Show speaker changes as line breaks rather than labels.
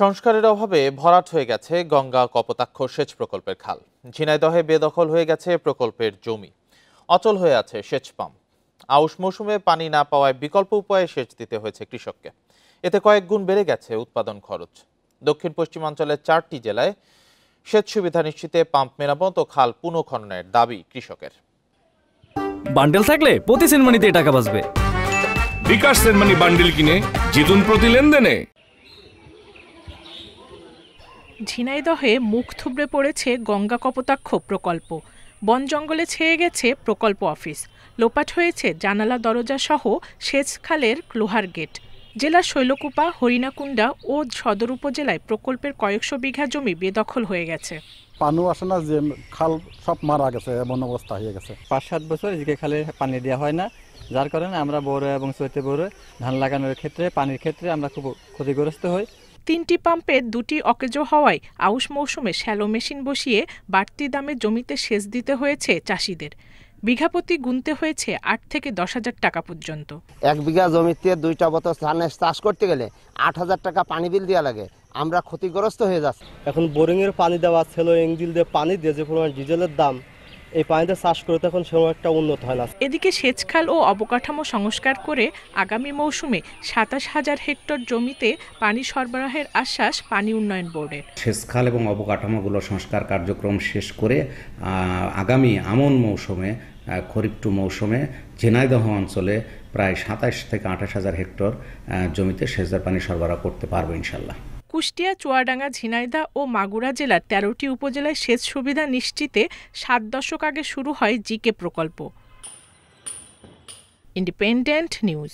সংস্কারের অভাবে ভরাট হয়ে গেছে গঙ্গা কপোতাক্ষ সেচ প্রকল্পের খাল। ঝিনাইদহে বেদখল হয়ে গেছে প্রকল্পের জমি। অচল হয়ে আছে সেচ পাম্প। আউশ মৌসুমে পানি না পাওয়ায় বিকল্প উপায়ে সেচ দিতে হয়েছে কৃষককে। এতে কয়েক গুণ বেড়ে গেছে উৎপাদন খরচ। দক্ষিণ পশ্চিমাঞ্চলের 4টি জেলায় সেচ সুবিধা নিশ্চিতে পাম্প মেরামত ও খাল পুনঃখননের দাবি কৃষকের।
বান্ডেল থাকলে প্রতি সেনমানিতে টাকা বাঁচবে।
বিকাশ সেনমানি বান্ডেল কিনে জিতুন প্রতি লেনদেনে।
ঝিনাইদহে মুখ থুবড়ে পড়েছে গঙ্গা কপোতাক্ষ প্রকল্প। বন জঙ্গলে ছেয়ে গেছে প্রকল্প অফিস। লোপাট হয়েছে জানালা দরজা সহ সেচ খালের লোহার গেট। জেলার শৈলকুপা, হরিণাকুণ্ডা ও সদর উপজেলায় প্রকল্পের কয়েকশো বিঘা জমি বেদখল হয়ে গেছে।
পানি আসে না, যে খাল সব মারা গেছে, এমন অবস্থা হয়ে গেছে।
5-7 বছর এদিকে খালে পানি দেওয়া হয় না, যার কারণে আমরা বড় এবং চৈতে বড় ধান লাগানোর ক্ষেত্রে পানির ক্ষেত্রে আমরা খুব ক্ষতিগ্রস্ত হই।
3টি পাম্পের 2টি অকেজো হওয়ায় আউশ মৌসুমে শ্যালো মেশিন বসিয়ে বাড়তি দামে জমিতে সেচ দিতে হয়েছে চাষিদের। বিঘাপতি গুনতে হয়েছে 8 থেকে 10,000 টাকা পর্যন্ত।
1 বিঘা জমিতে 2টা বছর ধানের চাষ করতে গেলে 8,000 টাকা পানি বিল দেওয়া লাগে। আমরা ক্ষতিগ্রস্ত হয়ে যাচ্ছি।
এখন বোরিংয়ের পানি দেওয়া ছিল, ইঞ্জিল দিয়ে পানি দিয়ে যে পরিমাণ ডিজেলের দাম, এই পানিতে চাষ করে তখন সেরকম একটা উন্নত হয় না।
এদিকে সেচখাল ও অবকাঠামো সংস্কার করে আগামী মৌসুমে 27,000 হেক্টর জমিতে পানি সরবরাহের আশ্বাস পানি উন্নয়ন বোর্ডের।
সেচখাল এবং অবকাঠামোগুলো সংস্কার কার্যক্রম শেষ করে আগামী আমন মৌসুমে খরিফ টু মৌসুমে ঝিনাইদহ অঞ্চলে প্রায় 27 থেকে 28,000 হেক্টর জমিতে সেচের পানি সরবরাহ করতে পারবে ইনশাল্লাহ।
কুষ্টিয়া, চুয়াডাঙ্গা, ঝিনাইদহ ও মাগুরা জেলার 13টি উপজেলায় সেচ সুবিধা নিশ্চিতে 7 দশক আগে শুরু হয় জিকে প্রকল্প। Independent news.